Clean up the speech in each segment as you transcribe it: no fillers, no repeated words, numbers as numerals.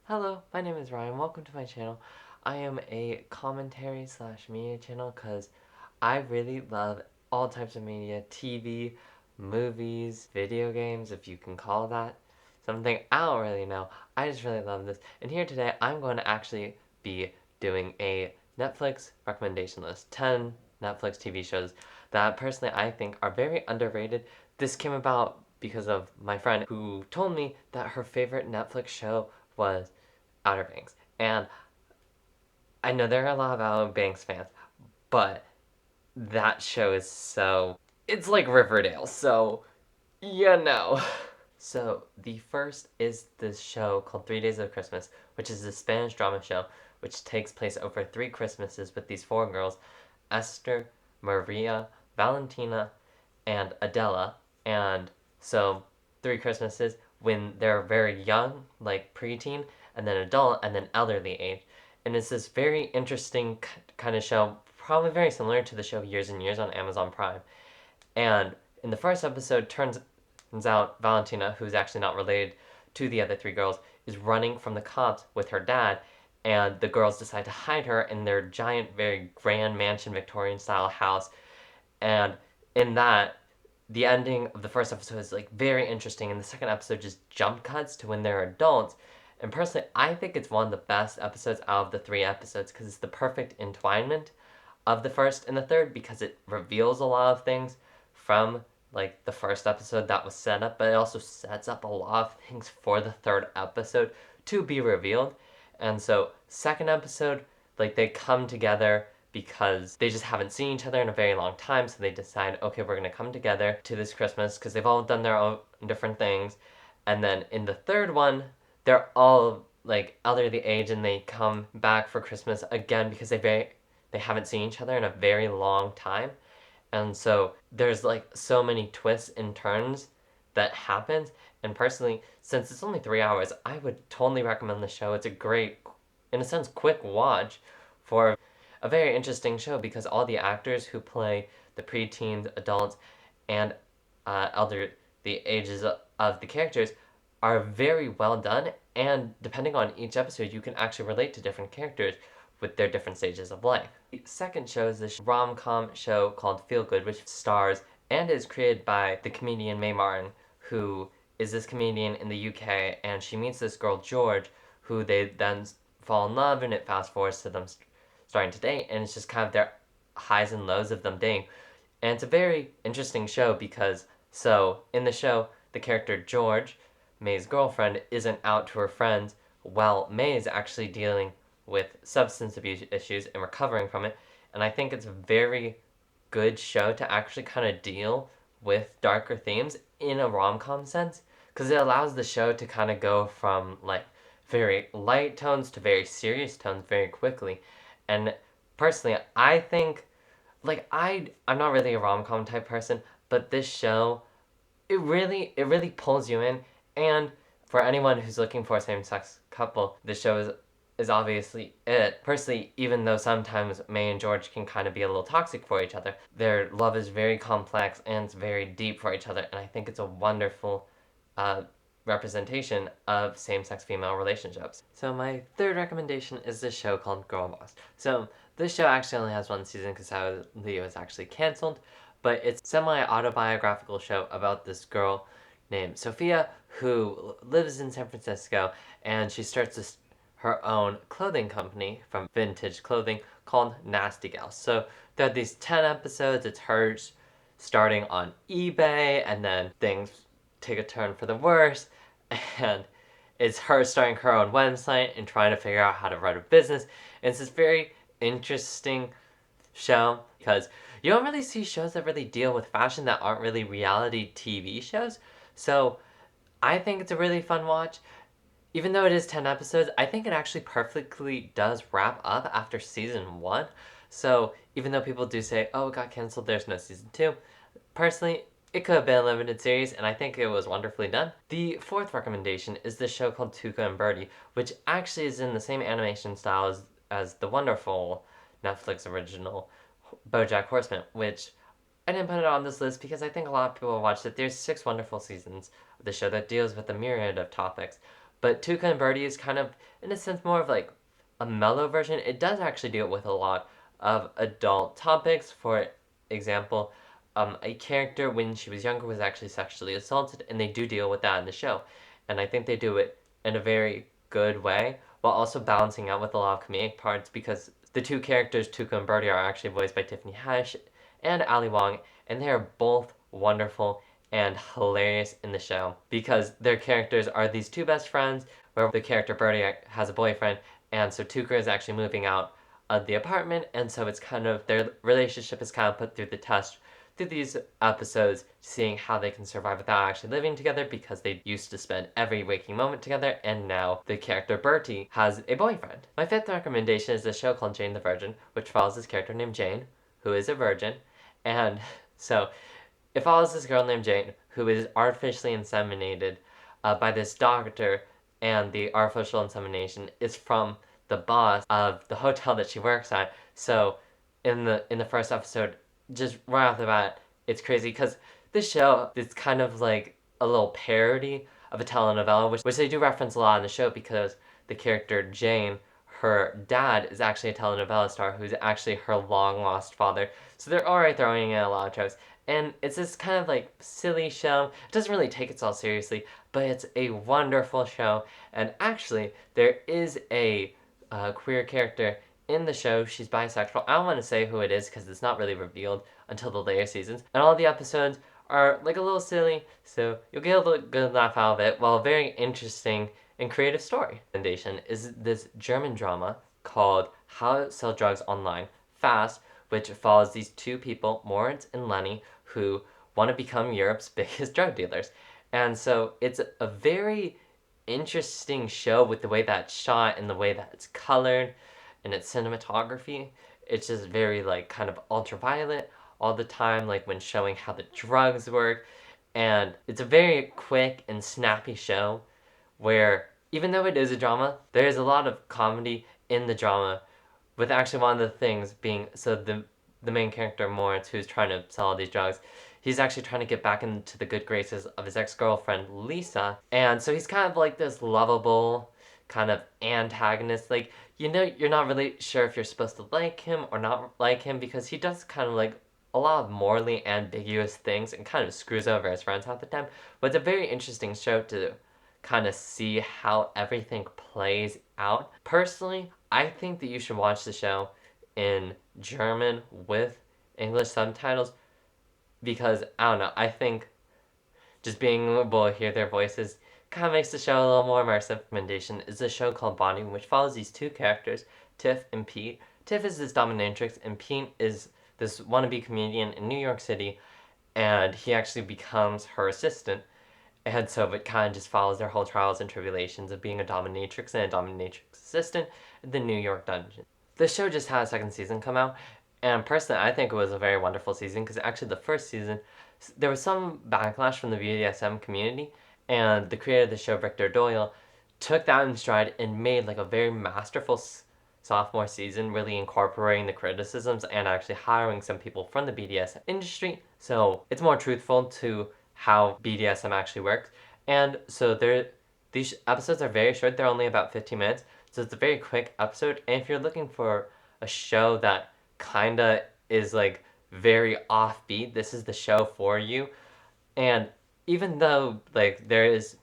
Hello, my name is Ryan. Welcome to my channel. I am a commentary slash media channel because I really love all types of media, TV, movies, video games, if you can call that something. I don't really know. I just really love this. And here today, I'm going to actually be doing a Netflix recommendation list. 10 Netflix TV shows that personally I think are very underrated. This came about because of my friend who told me that her favorite Netflix show was Outer Banks. And I know there are a lot of Outer Banks fans, but that show is so. It's like Riverdale, so you know. So the first is this show called 3 Days of Christmas, which is a Spanish drama show which takes place over 3 Christmases with these 4 girls, Esther, Maria, Valentina, and Adela. And so 3 Christmases when they're very young, like preteen, and then adult, and then elderly age. And it's this very interesting kind of show, probably very similar to the show Years and Years on Amazon Prime. And in the first episode, turns out Valentina, who's actually not related to the other 3 girls, is running from the cops with her dad, and the girls decide to hide her in their giant, very grand mansion Victorian style house. And in that, the ending of the first episode is like very interesting, and the second episode just jump cuts to when they're adults. And personally, I think it's one of the best episodes out of the 3 episodes because it's the perfect entwinement of the first and the third because it reveals a lot of things from like the first episode that was set up, but it also sets up a lot of things for the third episode to be revealed. And so, second episode, like they come together because they just haven't seen each other in a very long time, so they decide, okay, we're gonna come together to this Christmas because they've all done their own different things. And then in the third one, they're all like elderly age and they come back for Christmas again because they haven't seen each other in a very long time. And so there's like so many twists and turns that happens. And personally, since it's only 3 hours, I would totally recommend the show. It's a great, in a sense, quick watch for a very interesting show because all the actors who play the preteens, adults, and elder the ages of the characters are very well done. And depending on each episode, you can actually relate to different characters with their different stages of life. The second show is this rom-com show called Feel Good, which stars and is created by the comedian Mae Martin, who is this comedian in the UK, and she meets this girl George, who they then fall in love, and it fast forwards to them starting to date, and it's just kind of their highs and lows of them dating. And it's a very interesting show because, so, in the show, the character George, Mae's girlfriend, isn't out to her friends, while Mae is actually dealing with substance abuse issues and recovering from it. And I think it's a very good show to actually kind of deal with darker themes in a rom com sense because it allows the show to kind of go from like very light tones to very serious tones very quickly. And personally, I think I'm not really a rom com type person, but this show it really pulls you in. And for anyone who's looking for a same sex couple, this show is obviously it. Personally, even though sometimes May and George can kind of be a little toxic for each other, their love is very complex and it's very deep for each other, and I think it's a wonderful uh, representation of same-sex female relationships. So my third recommendation is this show called Girl Boss. So this show actually only has one season because sadly it was actually canceled, but it's a semi-autobiographical show about this girl named Sophia who lives in San Francisco, and she starts her own clothing company from vintage clothing called Nasty Gal. So there are these 10 episodes. It's her starting on eBay, and then things take a turn for the worse, and it's her starting her own website and trying to figure out how to run a business. And it's this very interesting show because you don't really see shows that really deal with fashion that aren't really reality TV shows. So I think it's a really fun watch. Even though it is 10 episodes, I think it actually perfectly does wrap up after season 1. So even though people do say, oh, it got canceled, there's no season 2, personally, it could have been a limited series, and I think it was wonderfully done. The fourth recommendation is this show called Toucan Birdie, which actually is in the same animation style as the wonderful Netflix original BoJack Horseman, which I didn't put it on this list because I think a lot of people watched it. There's 6 wonderful seasons of the show that deals with a myriad of topics, But Toucan Birdie is kind of, in a sense, more of like a mellow version. It does actually deal with a lot of adult topics. For example, a character when she was younger was actually sexually assaulted, and they do deal with that in the show. And I think they do it in a very good way, while also balancing out with a lot of comedic parts, because the two characters, Tuca and Birdie, are actually voiced by Tiffany Haddish and Ali Wong, and they are both wonderful and hilarious in the show because their characters are these two best friends, where the character Birdie has a boyfriend, and so Tuca is actually moving out of the apartment, and so it's kind of their relationship is kind of put through the test through these episodes, seeing how they can survive without actually living together because they used to spend every waking moment together, and now the character Bertie has a boyfriend. My fifth recommendation is a show called Jane the Virgin, which follows this character named Jane, who is a virgin, and so it follows this girl named Jane who is artificially inseminated by this doctor, and the artificial insemination is from the boss of the hotel that she works at. So in the first episode, just right off the bat, it's crazy because this show is kind of like a little parody of a telenovela, which they do reference a lot in the show because the character Jane, her dad, is actually a telenovela star who's actually her long lost father. So they're already throwing in a lot of tropes. And it's this kind of like silly show. It doesn't really take itself seriously, but it's a wonderful show. And actually, there is a queer character in the show. She's bisexual. I don't want to say who it is because it's not really revealed until the later seasons. And all the episodes are like a little silly, so you'll get a good laugh out of it, while a very interesting and creative story. Recommendation is this German drama called How to Sell Drugs Online Fast, which follows these two people, Moritz and Lenny, who want to become Europe's biggest drug dealers. And so it's a very interesting show with the way that it's shot and the way that it's colored and its cinematography. It's just very like kind of ultraviolet all the time, like when showing how the drugs work. And it's a very quick and snappy show where even though it is a drama, there is a lot of comedy in the drama, with actually one of the things being, so the main character Moritz, who's trying to sell all these drugs, he's actually trying to get back into the good graces of his ex-girlfriend Lisa, and so he's kind of like this lovable kind of antagonist. Like, you know, you're not really sure if you're supposed to like him or not like him because he does kind of like a lot of morally ambiguous things and kind of screws over his friends half the time. But it's a very interesting show to kind of see how everything plays out. Personally, I think that you should watch the show in German with English subtitles because, I don't know, I think just being able to hear their voices kind of makes the show a little more immersive. Recommendation is a show called Bonding, which follows these two characters, Tiff and Pete. Tiff is this dominatrix, and Pete is this wannabe comedian in New York City, and he actually becomes her assistant. And so it kind of just follows their whole trials and tribulations of being a dominatrix and a dominatrix assistant in the New York dungeon. The show just had a second season come out, and personally, I think it was a very wonderful season because actually the first season, there was some backlash from the BDSM community, and the creator of the show, Victor Doyle, took that in stride and made like a very masterful sophomore season, really incorporating the criticisms and actually hiring some people from the BDSM industry. So it's more truthful to how BDSM actually works. And so these episodes are very short. They're only about 15 minutes. So it's a very quick episode. And if you're looking for a show that kinda is like very offbeat, this is the show for you. And even though like there is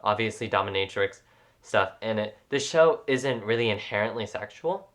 obviously dominatrix stuff in it, the show isn't really inherently sexual,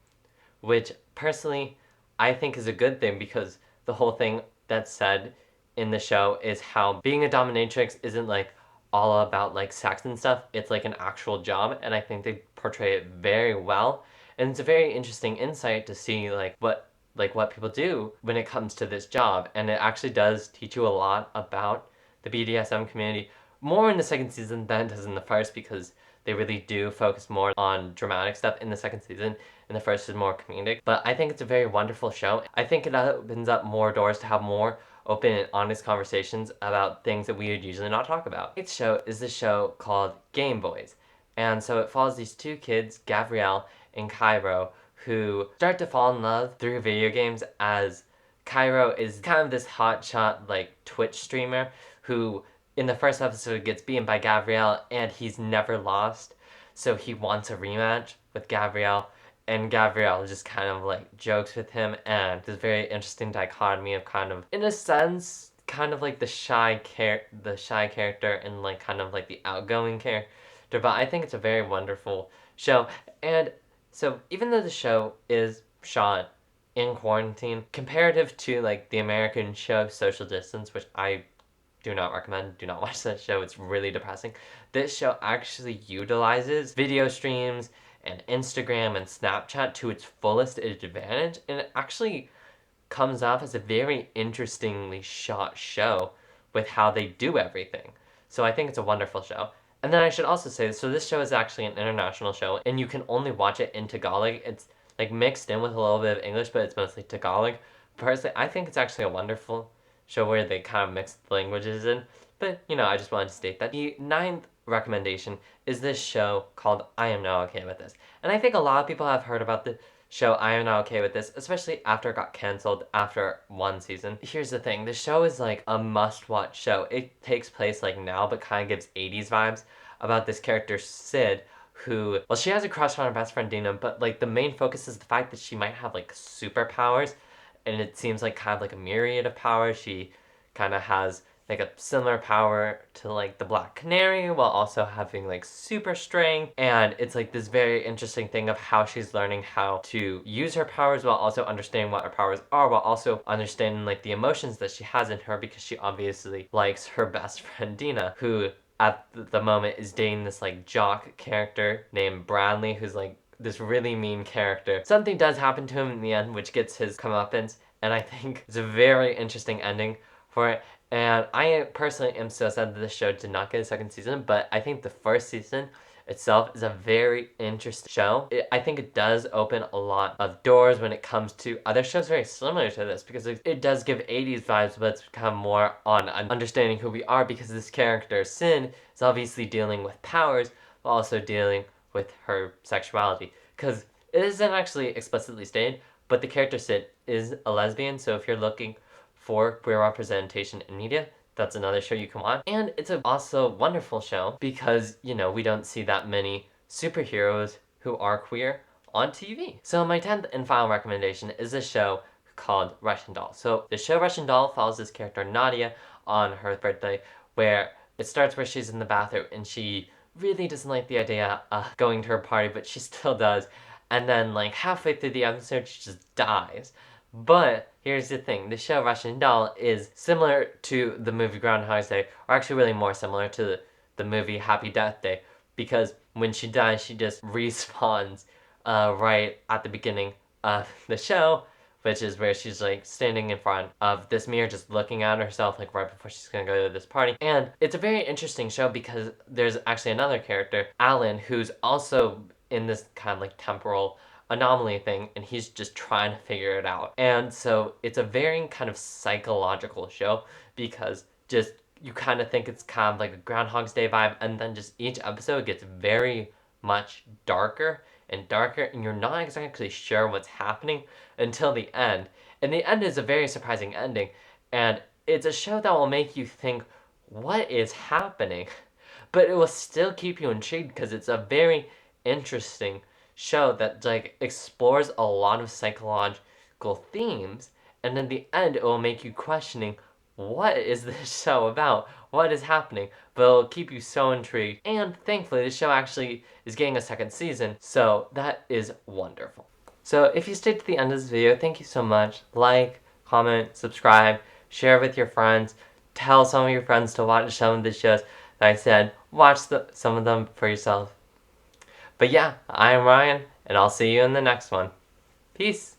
which personally I think is a good thing because the whole thing that's said in the show is how being a dominatrix isn't like all about like sex and stuff. It's like an actual job, and I think they portray it very well. And it's a very interesting insight to see like what people do when it comes to this job, and it actually does teach you a lot about the BDSM community more in the second season than it does in the first because they really do focus more on dramatic stuff in the second season, and the first is more comedic. But I think it's a very wonderful show. I think it opens up more doors to have more open and honest conversations about things that we would usually not talk about. Its show is the show called Game Boys. And so it follows these two kids, Gabrielle and Cairo, who start to fall in love through video games, as Cairo is kind of this hotshot like Twitch streamer who in the first episode gets beaten by Gabrielle and he's never lost. so he wants a rematch with Gabrielle, and Gabrielle just kind of like jokes with him, and there's a very interesting dichotomy of kind of, in a sense, kind of like the shy character and like kind of like the outgoing character. But I think it's a very wonderful show. And so even though the show is shot in quarantine, comparative to like the American show Social Distance, which I do not recommend. Do not watch that show. It's really depressing. This show actually utilizes video streams and Instagram and Snapchat to its fullest advantage, and it actually comes off as a very interestingly shot show with how they do everything. So I think it's a wonderful show. And then I should also say, so this show is actually an international show, and you can only watch it in Tagalog. It's like mixed in with a little bit of English, but it's mostly Tagalog. Personally, I think it's actually a wonderful show where they kind of mix the languages in. But, I just wanted to state that. The ninth recommendation is this show called I Am Not Okay With This. And I think a lot of people have heard about the show I Am Not Okay With This, especially after it got canceled after one season. Here's the thing, the show is like a must-watch show. It takes place like now, but kind of gives 80s vibes about this character, Sid, who, well, she has a crush on her best friend Dina, but like the main focus is the fact that she might have like superpowers, and it seems like kind of like a myriad of powers. She kind of has like a similar power to like the Black Canary while also having like super strength, and it's like this very interesting thing of how she's learning how to use her powers while also understanding what her powers are, while also understanding like the emotions that she has in her, because she obviously likes her best friend Dina, who at the moment is dating this like jock character named Bradley, who's like this really mean character. Something does happen to him in the end, which gets his comeuppance, and I think it's a very interesting ending for it. And I personally am so sad that this show did not get a second season, but I think the first season itself is a very interesting show. I think it does open a lot of doors when it comes to other shows very similar to this, because it does give 80s vibes, but it's kind of more on understanding who we are, because this character, Sin, is obviously dealing with powers, but also dealing with her sexuality. Because it isn't actually explicitly stated, but the character Sid is a lesbian, so if you're looking for queer representation in media, that's another show you can watch. And it's a also wonderful show because, we don't see that many superheroes who are queer on TV. So my 10th and final recommendation is a show called Russian Doll. So the show Russian Doll follows this character Nadia on her birthday, where it starts where she's in the bathroom and she really doesn't like the idea of going to her party, but she still does. And then like halfway through the episode, she just dies. But here's the thing, the show Russian Doll is similar to the movie Groundhog's Day, or actually really more similar to the movie Happy Death Day, because when she dies, she just respawns right at the beginning of the show, which is where she's like standing in front of this mirror just looking at herself like right before she's gonna go to this party. And it's a very interesting show because there's actually another character, Alan, who's also in this kind of like temporal anomaly thing, and he's just trying to figure it out. And so it's a very kind of psychological show, because just you kind of think it's kind of like a Groundhog's Day vibe, and then just each episode gets very much darker and darker, and you're not exactly sure what's happening until the end. And the end is a very surprising ending, and it's a show that will make you think, what is happening? But it will still keep you intrigued because it's a very interesting show that like explores a lot of psychological themes, and in the end it will make you questioning, what is this show about? What is happening? But it'll keep you so intrigued, and thankfully the show actually is getting a second season, so that is wonderful. So if you stayed to the end of this video, thank you so much. Like, comment, subscribe, share with your friends, tell some of your friends to watch some of the shows that I said. Watch some of them for yourself. But yeah, I am Ryan, and I'll see you in the next one. Peace!